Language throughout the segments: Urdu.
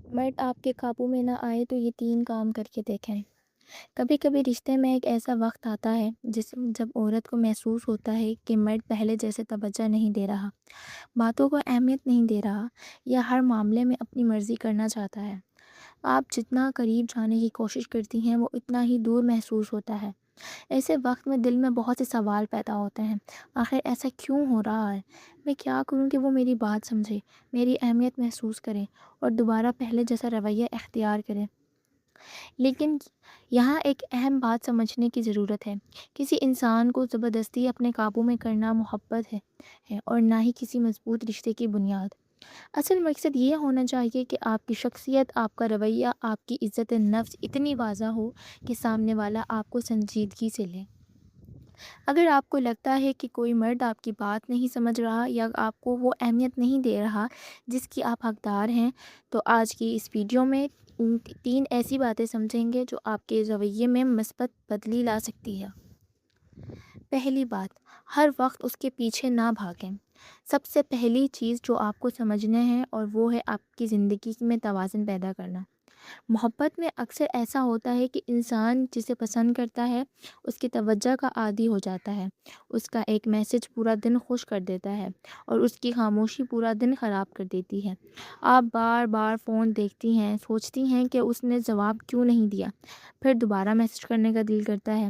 مرد آپ کے قابو میں نہ آئے تو یہ 3 کام کر کے دیکھیں۔ کبھی کبھی رشتے میں ایک ایسا وقت آتا ہے جب عورت کو محسوس ہوتا ہے کہ مرد پہلے جیسے توجہ نہیں دے رہا، باتوں کو اہمیت نہیں دے رہا، یا ہر معاملے میں اپنی مرضی کرنا چاہتا ہے۔ آپ جتنا قریب جانے کی کوشش کرتی ہیں وہ اتنا ہی دور محسوس ہوتا ہے۔ ایسے وقت میں دل میں بہت سے سوال پیدا ہوتے ہیں۔ آخر ایسا کیوں ہو رہا ہے؟ میں کیا کروں کہ وہ میری بات سمجھے، میری اہمیت محسوس کرے اور دوبارہ پہلے جیسا رویہ اختیار کرے؟ لیکن یہاں ایک اہم بات سمجھنے کی ضرورت ہے۔ کسی انسان کو زبردستی اپنے قابو میں کرنا محبت ہے اور نہ ہی کسی مضبوط رشتے کی بنیاد۔ اصل مقصد یہ ہونا چاہیے کہ آپ کی شخصیت، آپ کا رویہ، آپ کی عزت نفس اتنی واضح ہو کہ سامنے والا آپ کو سنجیدگی سے لے۔ اگر آپ کو لگتا ہے کہ کوئی مرد آپ کی بات نہیں سمجھ رہا یا آپ کو وہ اہمیت نہیں دے رہا جس کی آپ حقدار ہیں، تو آج کی اس ویڈیو میں 3 ایسی باتیں سمجھیں گے جو آپ کے رویے میں مثبت بدلی لا سکتی ہے۔ پہلی بات، ہر وقت اس کے پیچھے نہ بھاگیں۔ سب سے پہلی چیز جو آپ کو سمجھنا ہے اور وہ ہے آپ کی زندگی میں توازن پیدا کرنا۔ محبت میں اکثر ایسا ہوتا ہے کہ انسان جسے پسند کرتا ہے اس کی توجہ کا عادی ہو جاتا ہے۔ اس کا ایک میسج پورا دن خوش کر دیتا ہے اور اس کی خاموشی پورا دن خراب کر دیتی ہے۔ آپ بار بار فون دیکھتی ہیں، سوچتی ہیں کہ اس نے جواب کیوں نہیں دیا، پھر دوبارہ میسج کرنے کا دل کرتا ہے،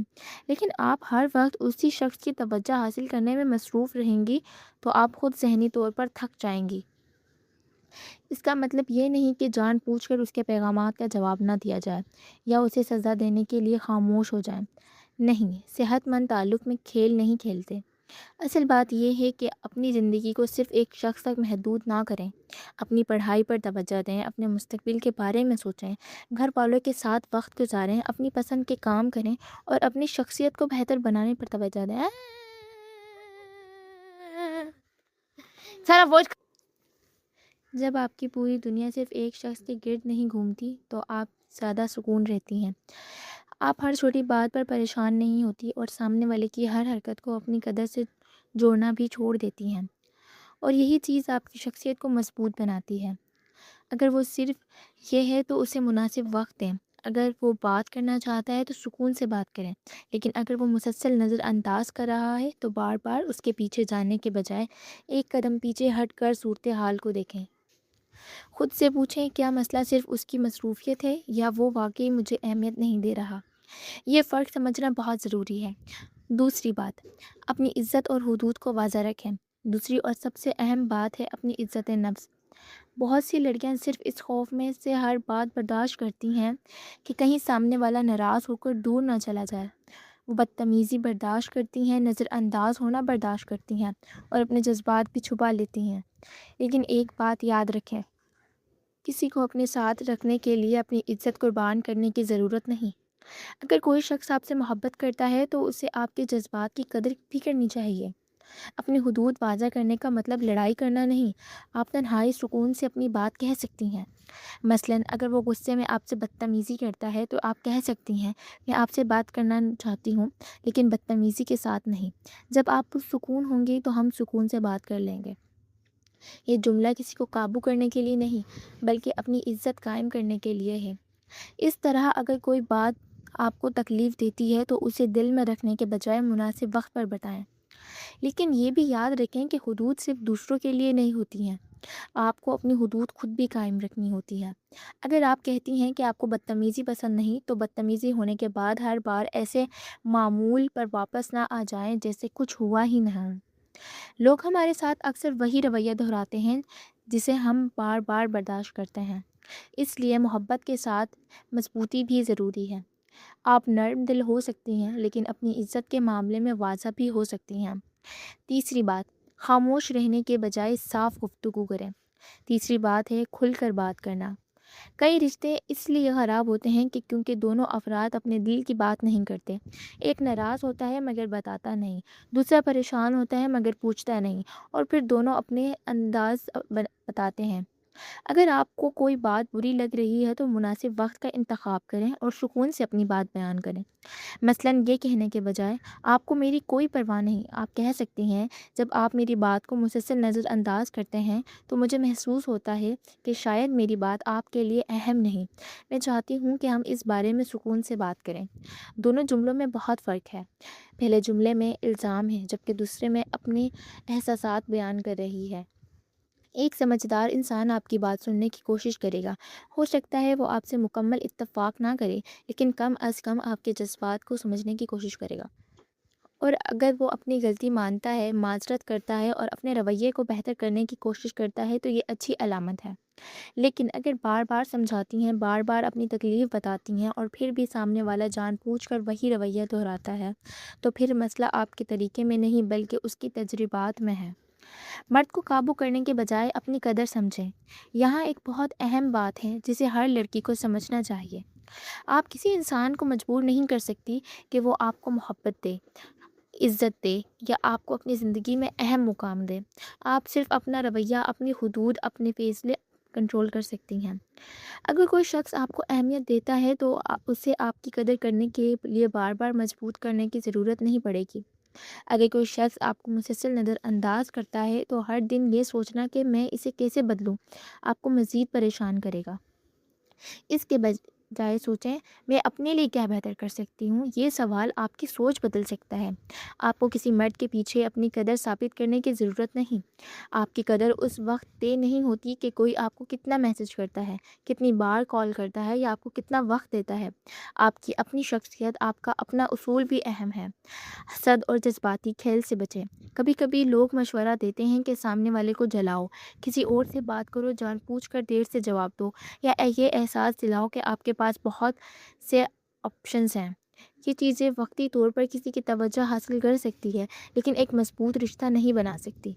لیکن آپ ہر وقت اسی شخص کی توجہ حاصل کرنے میں مصروف رہیں گی تو آپ خود ذہنی طور پر تھک جائیں گی۔ اس کا مطلب یہ نہیں کہ جان بوجھ کر اس کے پیغامات کا جواب نہ دیا جائے یا اسے سزا دینے کے لیے خاموش ہو جائیں۔ نہیں، صحت مند تعلق میں کھیل نہیں کھیلتے۔ اصل بات یہ ہے کہ اپنی زندگی کو صرف ایک شخص تک محدود نہ کریں۔ اپنی پڑھائی پر توجہ دیں، اپنے مستقبل کے بارے میں سوچیں، گھر والوں کے ساتھ وقت گزاریں، اپنی پسند کے کام کریں اور اپنی شخصیت کو بہتر بنانے پر توجہ دیں۔ سارا ووٹ جب آپ کی پوری دنیا صرف ایک شخص کے گرد نہیں گھومتی تو آپ زیادہ سکون رہتی ہیں۔ آپ ہر چھوٹی بات پر پریشان نہیں ہوتی اور سامنے والے کی ہر حرکت کو اپنی قدر سے جوڑنا بھی چھوڑ دیتی ہیں، اور یہی چیز آپ کی شخصیت کو مضبوط بناتی ہے۔ اگر وہ صرف یہ ہے تو اسے مناسب وقت دیں۔ اگر وہ بات کرنا چاہتا ہے تو سکون سے بات کریں، لیکن اگر وہ مسلسل نظر انداز کر رہا ہے تو بار بار اس کے پیچھے جانے کے بجائے ایک قدم پیچھے ہٹ کر صورتحال کو دیکھیں۔ خود سے پوچھیں، کیا مسئلہ صرف اس کی مصروفیت ہے یا وہ واقعی مجھے اہمیت نہیں دے رہا؟ یہ فرق سمجھنا بہت ضروری ہے۔ دوسری بات، اپنی عزت اور حدود کو واضح رکھیں۔ دوسری اور سب سے اہم بات ہے اپنی عزت نفس۔ بہت سی لڑکیاں صرف اس خوف میں سے ہر بات برداشت کرتی ہیں کہ کہیں سامنے والا ناراض ہو کر دور نہ چلا جائے۔ وہ بدتمیزی برداشت کرتی ہیں، نظر انداز ہونا برداشت کرتی ہیں اور اپنے جذبات بھی چھپا لیتی ہیں۔ لیکن ایک بات یاد رکھیں، کسی کو اپنے ساتھ رکھنے کے لیے اپنی عزت قربان کرنے کی ضرورت نہیں۔ اگر کوئی شخص آپ سے محبت کرتا ہے تو اسے آپ کے جذبات کی قدر بھی کرنی چاہیے۔ اپنی حدود واضح کرنے کا مطلب لڑائی کرنا نہیں۔ آپ تنہائی سکون سے اپنی بات کہہ سکتی ہیں۔ مثلاً اگر وہ غصے میں آپ سے بدتمیزی کرتا ہے تو آپ کہہ سکتی ہیں، میں آپ سے بات کرنا چاہتی ہوں لیکن بدتمیزی کے ساتھ نہیں۔ جب آپ سکون ہوں گی تو ہم سکون سے بات کر لیں گے۔ یہ جملہ کسی کو قابو کرنے کے لیے نہیں بلکہ اپنی عزت قائم کرنے کے لیے ہے۔ اس طرح اگر کوئی بات آپ کو تکلیف دیتی ہے تو اسے دل میں رکھنے کے بجائے مناسب وقت پر بتائیں۔ لیکن یہ بھی یاد رکھیں کہ حدود صرف دوسروں کے لیے نہیں ہوتی ہیں، آپ کو اپنی حدود خود بھی قائم رکھنی ہوتی ہے۔ اگر آپ کہتی ہیں کہ آپ کو بدتمیزی پسند نہیں تو بدتمیزی ہونے کے بعد ہر بار ایسے معمول پر واپس نہ آ جائیں جیسے کچھ ہوا ہی نہ ہو۔ لوگ ہمارے ساتھ اکثر وہی رویہ دہراتے ہیں جسے ہم بار بار برداشت کرتے ہیں۔ اس لیے محبت کے ساتھ مضبوطی بھی ضروری ہے۔ آپ نرم دل ہو سکتی ہیں لیکن اپنی عزت کے معاملے میں واضح بھی ہو سکتی ہیں۔ تیسری بات، خاموش رہنے کے بجائے صاف گفتگو کریں۔ تیسری بات ہے کھل کر بات کرنا۔ کئی رشتے اس لیے خراب ہوتے ہیں کہ کیونکہ دونوں افراد اپنے دل کی بات نہیں کرتے۔ ایک ناراض ہوتا ہے مگر بتاتا نہیں، دوسرا پریشان ہوتا ہے مگر پوچھتا نہیں، اور پھر دونوں اپنے انداز بتاتے ہیں۔ اگر آپ کو کوئی بات بری لگ رہی ہے تو مناسب وقت کا انتخاب کریں اور سکون سے اپنی بات بیان کریں۔ مثلاً یہ کہنے کے بجائے آپ کو میری کوئی پرواہ نہیں، آپ کہہ سکتے ہیں جب آپ میری بات کو مسلسل نظر انداز کرتے ہیں تو مجھے محسوس ہوتا ہے کہ شاید میری بات آپ کے لیے اہم نہیں، میں چاہتی ہوں کہ ہم اس بارے میں سکون سے بات کریں۔ دونوں جملوں میں بہت فرق ہے، پہلے جملے میں الزام ہے جبکہ دوسرے میں اپنے احساسات بیان کر رہی ہے۔ ایک سمجھدار انسان آپ کی بات سننے کی کوشش کرے گا، ہو سکتا ہے وہ آپ سے مکمل اتفاق نہ کرے لیکن کم از کم آپ کے جذبات کو سمجھنے کی کوشش کرے گا، اور اگر وہ اپنی غلطی مانتا ہے، معذرت کرتا ہے اور اپنے رویے کو بہتر کرنے کی کوشش کرتا ہے تو یہ اچھی علامت ہے۔ لیکن اگر بار بار سمجھاتی ہیں، بار بار اپنی تکلیف بتاتی ہیں اور پھر بھی سامنے والا جان بوجھ کر وہی رویہ دہراتا ہے تو پھر مسئلہ آپ کے طریقے میں نہیں بلکہ اس کی تجربات میں ہے۔ مرد کو قابو کرنے کے بجائے اپنی قدر سمجھیں۔ یہاں ایک بہت اہم بات ہے جسے ہر لڑکی کو سمجھنا چاہیے۔ آپ کسی انسان کو مجبور نہیں کر سکتی کہ وہ آپ کو محبت دے، عزت دے یا آپ کو اپنی زندگی میں اہم مقام دے۔ آپ صرف اپنا رویہ، اپنی حدود، اپنے فیصلے کنٹرول کر سکتی ہیں۔ اگر کوئی شخص آپ کو اہمیت دیتا ہے تو اسے آپ کی قدر کرنے کے لیے بار بار مضبوط کرنے کی ضرورت نہیں پڑے گی۔ اگر کوئی شخص آپ کو مسلسل نظر انداز کرتا ہے تو ہر دن یہ سوچنا کہ میں اسے کیسے بدلوں آپ کو مزید پریشان کرے گا۔ اس کے بجائے سوچیں میں اپنے لیے کیا بہتر کر سکتی ہوں۔ یہ سوال آپ کی سوچ بدل سکتا ہے۔ آپ کو کسی مرد کے پیچھے اپنی قدر ثابت کرنے کی ضرورت نہیں۔ آپ کی قدر اس وقت طے نہیں ہوتی کہ کوئی آپ کو کتنا میسج کرتا ہے، کتنی بار کال کرتا ہے یا آپ کو کتنا وقت دیتا ہے۔ آپ کی اپنی شخصیت، آپ کا اپنا اصول بھی اہم ہے۔ حسد اور جذباتی کھیل سے بچیں۔ کبھی کبھی لوگ مشورہ دیتے ہیں کہ سامنے والے کو جلاؤ، کسی اور سے بات کرو، جان پوچھ کر دیر سے جواب دو یا یہ احساس دلاؤ کہ آپ کے پاس بہت سے آپشنز ہیں۔ یہ چیزیں وقتی طور پر کسی کی توجہ حاصل کر سکتی ہے لیکن ایک مضبوط رشتہ نہیں بنا سکتی۔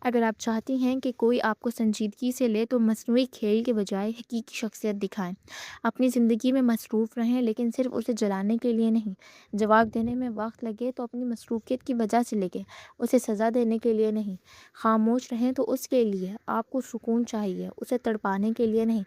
اگر آپ چاہتی ہیں کہ کوئی آپ کو سنجیدگی سے لے تو مصنوعی کھیل کے بجائے حقیقی شخصیت دکھائیں۔ اپنی زندگی میں مصروف رہیں لیکن صرف اسے جلانے کے لیے نہیں۔ جواب دینے میں وقت لگے تو اپنی مصروفیت کی وجہ سے لگے، اسے سزا دینے کے لیے نہیں۔ خاموش رہیں تو اس کے لیے، آپ کو سکون چاہیے، اسے تڑپانے کے لیے نہیں۔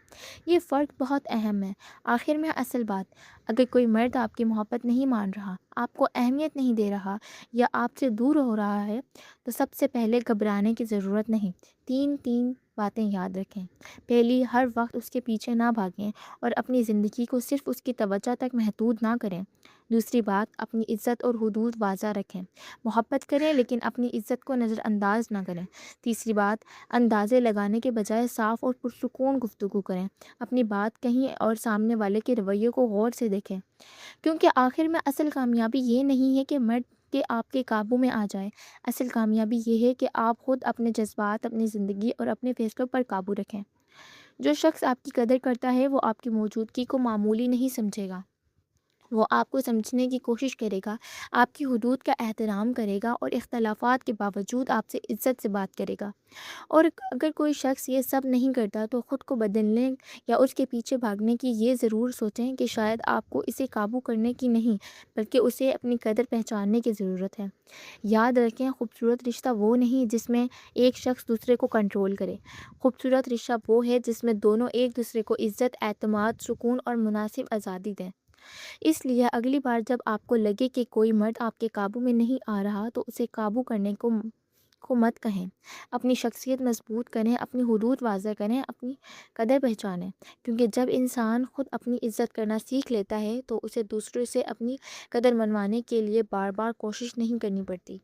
یہ فرق بہت اہم ہے۔ آخر میں اصل بات، اگر کوئی مرد آپ کی محبت نہیں مان رہا، آپ کو اہمیت نہیں دے رہا یا آپ سے دور ہو رہا ہے تو سب سے پہلے گھبرانے کی ضرورت نہیں۔ تین باتیں یاد رکھیں۔ پہلی، ہر وقت اس کے پیچھے نہ بھاگیں اور اپنی زندگی کو صرف اس کی توجہ تک محدود نہ کریں۔ دوسری بات، اپنی عزت اور حدود واضح رکھیں۔ محبت کریں لیکن اپنی عزت کو نظر انداز نہ کریں۔ تیسری بات، اندازے لگانے کے بجائے صاف اور پرسکون گفتگو کریں۔ اپنی بات کہیں اور سامنے والے کے رویے کو غور سے دیکھیں، کیونکہ آخر میں اصل کامیابی یہ نہیں ہے کہ مرد کہ آپ کے قابو میں آ جائے۔ اصل کامیابی یہ ہے کہ آپ خود اپنے جذبات، اپنی زندگی اور اپنے فیصلوں پر قابو رکھیں۔ جو شخص آپ کی قدر کرتا ہے وہ آپ کی موجودگی کو معمولی نہیں سمجھے گا، وہ آپ کو سمجھنے کی کوشش کرے گا، آپ کی حدود کا احترام کرے گا اور اختلافات کے باوجود آپ سے عزت سے بات کرے گا۔ اور اگر کوئی شخص یہ سب نہیں کرتا تو خود کو بدلنے یا اس کے پیچھے بھاگنے کی یہ ضرور سوچیں کہ شاید آپ کو اسے قابو کرنے کی نہیں بلکہ اسے اپنی قدر پہچاننے کی ضرورت ہے۔ یاد رکھیں، خوبصورت رشتہ وہ نہیں جس میں ایک شخص دوسرے کو کنٹرول کرے۔ خوبصورت رشتہ وہ ہے جس میں دونوں ایک دوسرے کو عزت، اعتماد، سکون اور مناسب آزادی دیں۔ اس لیے اگلی بار جب آپ کو لگے کہ کوئی مرد آپ کے قابو میں نہیں آ رہا تو اسے قابو کرنے کو مت کہیں۔ اپنی شخصیت مضبوط کریں، اپنی حدود واضح کریں، اپنی قدر پہچانیں، کیونکہ جب انسان خود اپنی عزت کرنا سیکھ لیتا ہے تو اسے دوسروں سے اپنی قدر منوانے کے لیے بار بار کوشش نہیں کرنی پڑتی۔